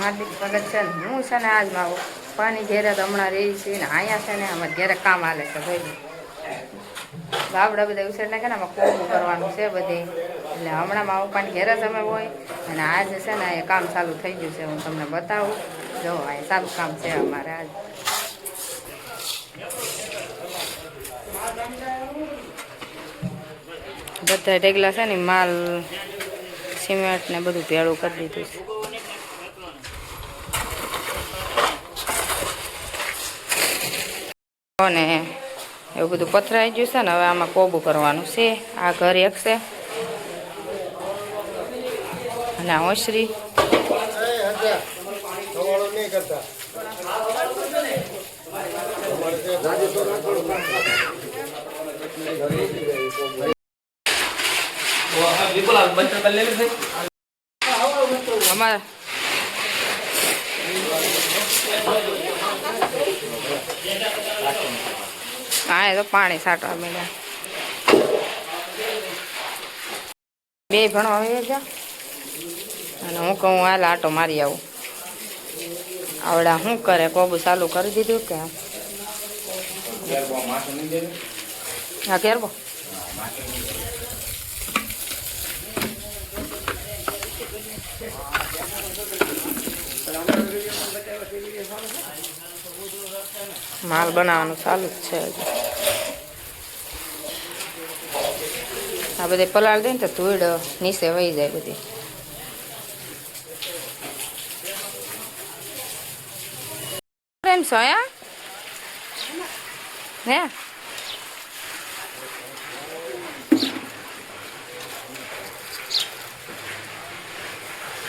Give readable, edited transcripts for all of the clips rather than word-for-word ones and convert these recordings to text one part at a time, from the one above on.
હાર્દિક સ્વાગત છે ને હું છે ને આજ મારું પાણી ઘેરે તો હમણાં રહી છે ને અહીંયા છે ને અમારે ઘેરે કામ હાલે છે ભાઈ બાવડા બધા ઉછેર નાખે ને આમાં કોબું કરવાનું છે બધી એટલે હમણાં મારું પાણી ઘેરે જ અમે હોય અને આજે છે ને એ કામ ચાલુ થઈ ગયું છે હું તમને બતાવું જો આ સારું કામ છે અમારે આજ બધા ઢેગલા છે ને માલ સિમેન્ટ ને બધું ભેળું કરી દીધું છે ને એવું બધું પથરાઈ ગયું છે ને હવે આમાં કોબું કરવાનું છે આ ઘર એક છે અને આ ઓસરી અમારા હા એ તો પાણી છાંટવા મળ્યા બે ભણવા આવી ગયા અને હું કહું હાલ આટો મારી આવું આવડા શું કરે કોબું ચાલુ કરી દીધું કે હા કેરબો માલ બનાવવાનું ચાલુ જ છે હજી આ બધે પલાળ દે ને તો ધૂળ નીચે વહી જાય બધી એમ છો હે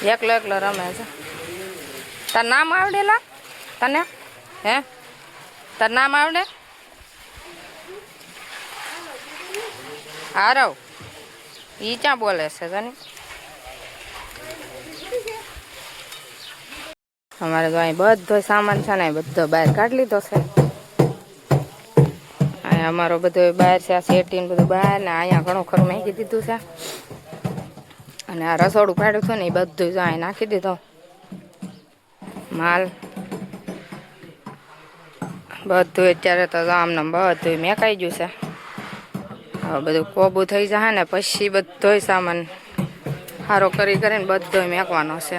એકલો એકલો રમે છે તાર નામ આવડેલા તને હે તાર નામ આવડે હારવ ઈ ક્યાં બોલે છે તને અમારે તો અહીં બધો સામાન છે ને બધો બહાર કાઢી લીધો છે અહીંયા અમારો બધો બહાર છે આ સેટીને બધું બહાર ને અહીંયા ઘણું ખરું નાખી દીધું છે અને આ રસોડું પાડ્યું હતું ને એ બધું જ અહીં નાખી દીધો માલ બધું અત્યારે તો આમને બધું મેકાઈ ગયું છે હવે બધું કોબું થઈ જાય ને પછી બધોય સામાન સારો કરી કરીને બધો મેકવાનો છે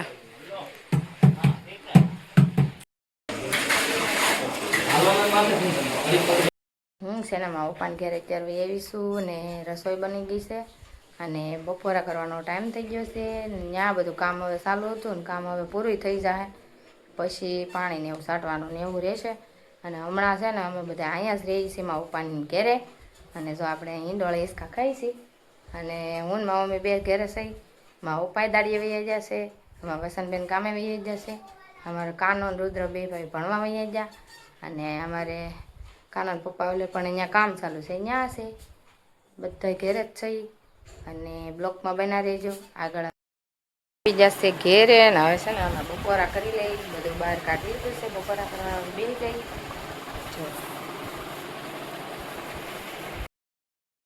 હું છે ને મારા પપ્પાને ઘરે અત્યારે આવીશું ને રસોઈ બની ગઈ છે અને બપોરા કરવાનો ટાઈમ થઈ ગયો છે ત્યાં બધું કામ હવે ચાલુ હતું ને કામ હવે પૂરું થઈ જાય પછી પાણીને એવું છાંટવાનું ને એવું રહેશે અને હમણાં છે ને અમે બધા અહીંયા જ રહીએ છીએ મારા પપ્પાની ઘેરે અને જો આપણે ઈંડોળે હિસકા ખાઈ છીએ અને હું મારા મમ્મી બે ઘેરે થઈ મારા પપ્પાએ દાડીએ વહી જશે અમારા વસનબેન કામે વહી જશે અમારે કાનો રુદ્ર બે ભાઈ ભણવા વહી ગયા અને અમારે કાના પપ્પા ઓલે પણ અહીંયા કામ ચાલુ છે અહીંયા છે બધા ઘેરે જ છે અને બ્લોકમાં બના રહેજો આગળ આવી જશે ઘેરે ને હવે છે ને અમે બપોરા કરી લઈ બધું બહાર કાઢી લીધું છે બપોરા કરવા બે ગઈ જો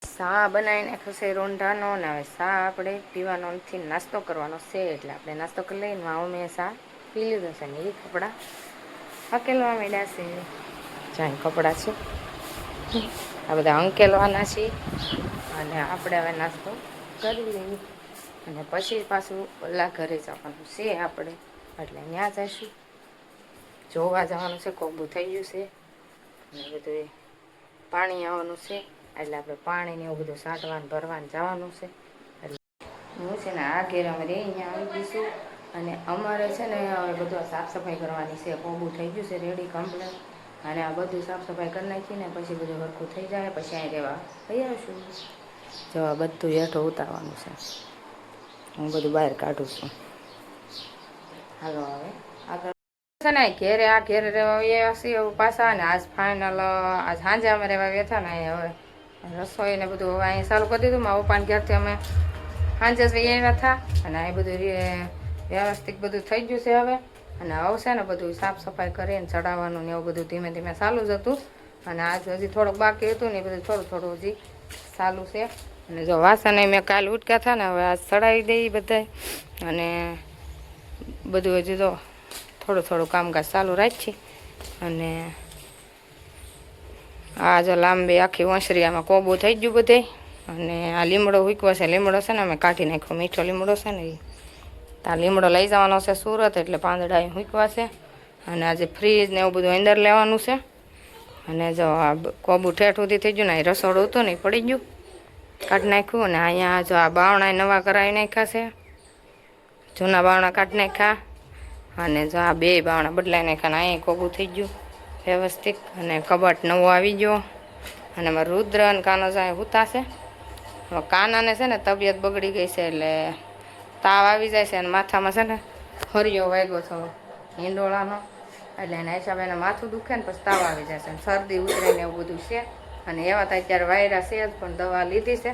ચા બનાવીને ખસે રોંઢાનો ને હવે ચા આપણે પીવાનો નથી નાસ્તો કરવાનો છે એટલે આપણે નાસ્તો કરી લઈને મેં ચા પી લીધો છે ને એ કપડાં હકેલવા માંડ્યા છે જ્યાં કપડાં છે આ બધા અંકેલવાના છે અને આપણે હવે નાસ્તો કરી લઈએ અને પછી પાછું ઓલા ઘરે જવાનું છે આપણે એટલે ત્યાં જઈશું જોવા જવાનું છે કોબું થઈ ગયું છે અને બધું પાણી આવવાનું છે એટલે આપણે પાણીને એવું બધું છાંટવાનું ભરવાનું જવાનું છે એટલે હું છે ને આ ઘેર અમે અહીંયા આવી જઈશું અને અમારે છે ને હવે બધું સાફ સફાઈ કરવાની છે કોબું થઈ ગયું છે રેડી કમ્પ્લેટ અને આ બધું સાફ સફાઈ કરી નાખીને પછી બધું હરખું થઈ જાય પછી અહીં રહેવા થઈ આવશું જો બધું હેઠો ઉતારવાનું છે હું બધું બહાર કાઢું છું હાલો હવે આગળ છે ને ઘેરે આ ઘેરે રહેવા આવ્યા છીએ એવું પાછા ને આજ ફાઇનલ આજ સાંજે અમે રહેવા ગયા હતા ને હવે રસોઈ ને બધું હવે અહીં ચાલુ કરી દીધું મારા પપ્પાને ઘેરથી અમે સાંજે જ આવ્યા હતા અને અહીં બધું વ્યવસ્થિત બધું થઈ ગયું છે હવે અને હવે છે ને બધું સાફ સફાઈ કરીને ચડાવવાનું ને એવું બધું ધીમે ધીમે ચાલુ જ હતું અને આજ હજી થોડુંક બાકી હતું ને એ બધું થોડું થોડું હજી ચાલુ છે અને જો વાસણ મેં કાલ ઉટક્યા હતા ને હવે આજ ચડાવી દઈ બધાય અને બધું હજી તો થોડું થોડું કામકાજ ચાલુ રાખીએ. અને આ જો લાંબી આખી વંશરિયામાં કોબું થઈ ગયું બધે. અને આ લીમડો હુકવો છે, લીમડો છે ને અમે કાઢી નાખ્યો, મીઠો લીમડો છે ને એ. આ લીમડો લઈ જવાનો છે સુરત, એટલે પાંદડા અહીં હુકવા છે. અને આજે ફ્રીજ ને એવું બધું અંદર લેવાનું છે. અને જો આ કોબું ઠેઠ સુધી થઈ ગયું ને, એ રસોડું હતું ને એ પડી ગયું, કાઢી નાખ્યું. અને અહીંયા જો આ બાવણા નવા કરાવી નાખ્યા છે, જૂના બાવણા કાઢી નાખ્યા. અને જો આ બે બાવણા બદલાઈ નાખ્યા ને અહીંયા કોબું થઈ ગયું વ્યવસ્થિત. અને કબાટ નવો આવી ગયો. અને અમારા રુદ્ર અને કાનો જાય હુતા છે. હવે કાનાને છે ને તબિયત બગડી ગઈ છે, એટલે તાવ આવી જાય છે. અને માથામાં છે ને હરિયો વાગ્યો છો હિંડોળાનો, એટલે એના હિસાબે એને માથું દુખે ને પછી તાવ આવી જાય છે, શરદી ઉતરે ને એવું બધું છે. અને એવા તો અત્યારે વાયરા છે જ, પણ દવા લીધી છે,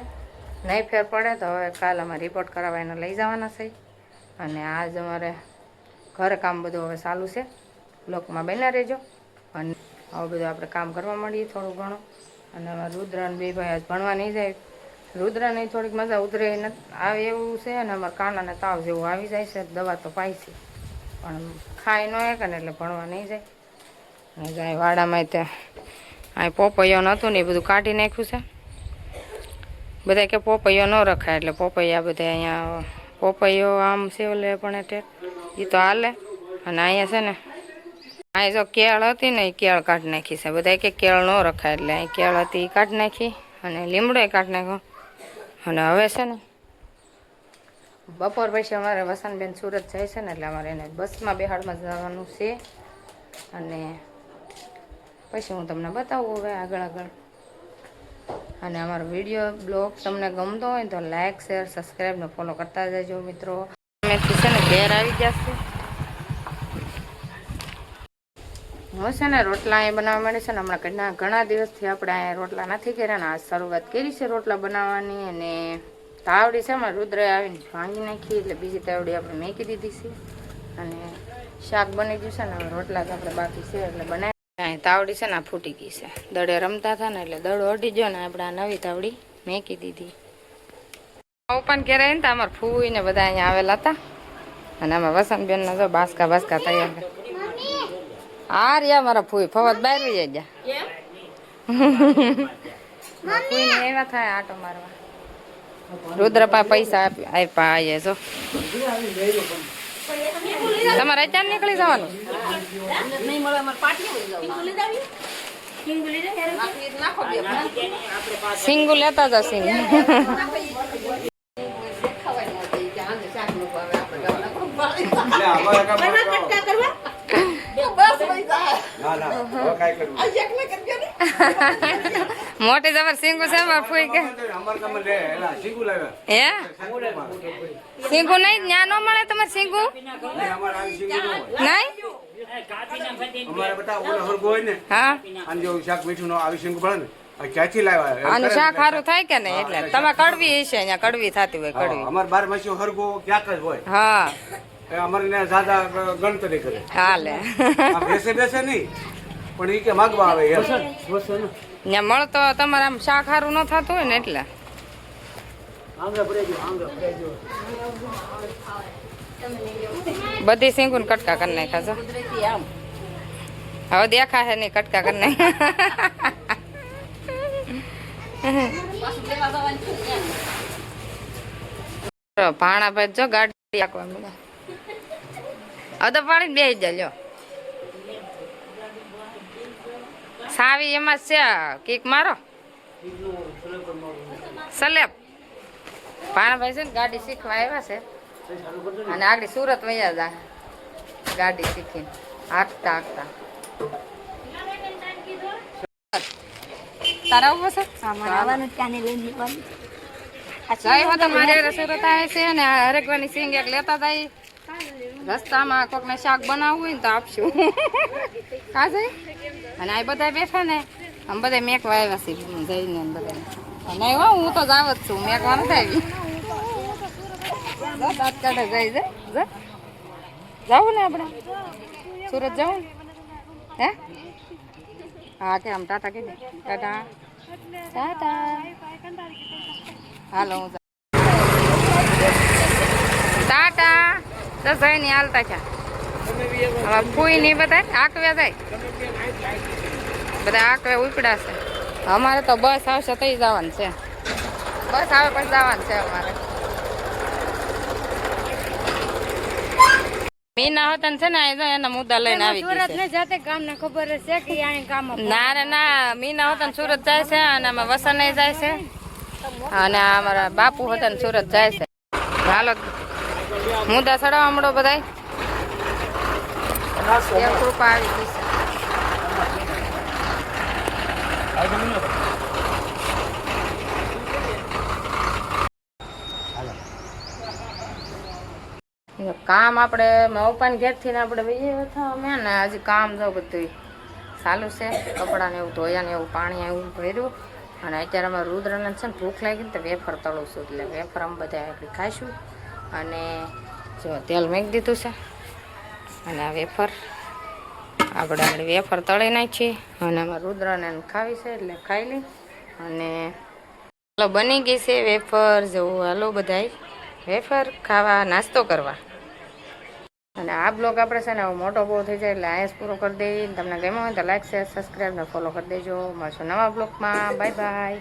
નહીં ફેર પડે તો હવે કાલે અમારે રિપોર્ટ કરાવવા એને લઈ જવાના છે. અને આજ અમારે ઘર કામ બધું હવે ચાલુ છે, બ્લોકમાં બન્યા રહેજો. અને આવું બધું આપણે કામ કરવા માંડીએ થોડું ઘણું. અને અમારા રુદ્ર અને બે ભાઈ આજ ભણવા નહીં જાય. રુદ્રને થોડીક મજા ઉતરે આવે એવું છે. અને અમારા કાનાને તાવ જેવું આવી જાય છે, દવા તો પાઈ છે, પણ ખાઈ ન એક ને એટલે ભણવા નહીં જાય. અને જાય વાડામાં ત્યાં અહીં પોપૈયો નહોતું ને એ બધું કાઢી નાખ્યું છે. બધા કે પોપૈયો ન રખાય, એટલે પોપૈયા બધા અહીંયા પોપૈયો આમ છે ઓલે પણ એ તો હાલે. અને અહીંયા છે ને અહીં જો કેળ હતી ને એ કેળ કાઢી નાખી છે. બધા કે કેળ ન રખાય, એટલે અહીં કેળ હતી એ કાઢી નાખી. અને લીમડો કાઢી નાખ્યો. અને હવે છે ને બપોર પછી અમારે વસંતબેન સુરત જાય છે ને, એટલે અમારે એને બસમાં બેહાડમાં જવાનું છે. અને પછી હું તમને બતાવું હવે આગળ. અને અમારો વિડીયો બ્લોગ તમને ગમતો હોય તો લાઇક શેર સબસ્ક્રાઈબ ને ફોલો કરતા જજો મિત્રો. અમેથી છે ને ઘેર આવી ગયા છે. હું છે ને રોટલા અહીં બનાવવા માંડી છે ને. હમણાં ઘણા દિવસથી આપણે અહીંયા રોટલા નથી કર્યા ને આજ શરૂઆત કરી છે રોટલા બનાવવાની. અને તાવડી છે એમાં રુદ્રએ આવીને ભાંગી નાખી, એટલે બીજી તાવડી આપણે મેકી દીધી છે. અને શાક બની ગયું છે ને, હવે રોટલા તો આપણે બાકી છે એટલે બનાવી. તાવડી છે ને આ ફૂટી ગઈ છે, દડે રમતા હતા ને એટલે દડો અડી ગયો ને આપણે આ નવી તાવડી મેકી દીધી. ઓપન કરે ને તો અમારે ફૂઈ ને બધા અહીંયા આવેલા હતા. અને આમાં વસંતબેન ના જો બાસકા તૈયાર. હા રિયા મારા ફૂઈ ફવત બહાર જઈ ગયા. ફૂઈ ને એવા થાય આટો મારવા. રુદ્ર પા પૈસા આપ્યા આયે જો. તમારે અત્યારે નીકળી જવાનું? સિંગુ લેતા જાવ સિંગુ. મોટી જબર સિંગુ છે માર ફૂઈ કે હે સિંગુ નહીં ન્યા ન મળે તમારે સિંગુ નહીં? હા આનું શાક સારું થાય કે નહીં, એટલે તમે કડવી હશે અહીંયા કડવી થતી હોય કડવી. અમાર 12 માસી હરગો ક્યાંક જ હોય. હા અમારે ને સાદા ગણતરી કરે હાલે. બેસે નહીં પણ ઈ કે માગવા આવે એમ. ત્યાં મળતો તમારે આમ શાક સારું ન થતું હોય ને એટલે. બધી સિંગુન કટકા કરી નાખ્યા છો. હવે દેખા હે નહીં કટકા કરી નાખ્યા. ભાણા ભાઈ જો ગાડી આખવા મળે. હવે તો પાણી બેસી જાય. સાવી એમાં છે કીક મારો સલેબ. ભાણાભાઈ છે ને ગાડી શીખવા આવ્યા છે. અને આગળ સુરત વયા જા ગાડી શીખીને હાંકતા હાંકતા. તારા ઉભો છે મારે સુરત આવે છે. અને હરેકવાની સિંગ એક લેતા હતા. રસ્તામાં કોકને શાક બનાવવું હોય ને તો આપશું. કા જાય. અને આ બધા બેઠા ને આમ બધા મેકવા આવ્યા છે જઈને બધા. નહીં હો હું તો જાવ જ છું, મેકવા નથી આવી. દાંત કાઢે જાય છે. જવું ને આપણે સુરત જવું હે? હા કે આમ ટાટા કીધું ટાટા ટાટા. હાલો હું ટાટા તો જઈને હાલતા છે. હવે ફૂઈ નહીં બધા આકવ્યા થાય બધા આકવે ઉપડાશે. અમારે તો બસ આવશે તો જવાનું છે. બસ આવે પછી જવાનું છે અમારે. મીના હોતા છે ને એના મુદ્દા લઈને આવી ગઈ છે. જાતે ગામ ને ખબર છે કે અહીં ગામ ના રે ના, મીના હોતા સુરત જાય છે અને આમાં વસન જાય છે અને અમારા બાપુ હતા ને સુરત જાય છે. હાલો મુદ્દા ચડાવવા મળો બધાય. કૃપા આવી ગઈ છે. કામ આપણે મપાન ઘેરથી ને આપણે ભાઈ મેં ને હજી કામ જો બધું ચાલુ છે. કપડાં ને એવું ધોયા ને એવું પાણી એવું ભર્યું અને અત્યારે અમારે રુદ્રને છે ને ભૂખ લાગી ને તો વેફર તળું છું. એટલે વેફર અમે બધા એટલી ખાઈશું અને જો તેલ મેકી દીધું છે અને આ વેફર આપણે વેફર તળી નાખીએ અને અમારે રુદ્રને ખાવી છે એટલે ખાઈ લઈ. અને હાલો બની ગઈ છે વેફર. જવું હાલો બધાય વેફર ખાવા નાસ્તો કરવા. અને આ બ્લોગ આપણે છે ને મોટો બહુ થઈ જાય એટલે આયસ પૂરો કરી દઈએ. તમને ગમ્યો હોય તો લાઈક શેર સબસ્ક્રાઈબ ને ફોલો કરી દેજો. મળશું નવા બ્લોગમાં. Bye bye.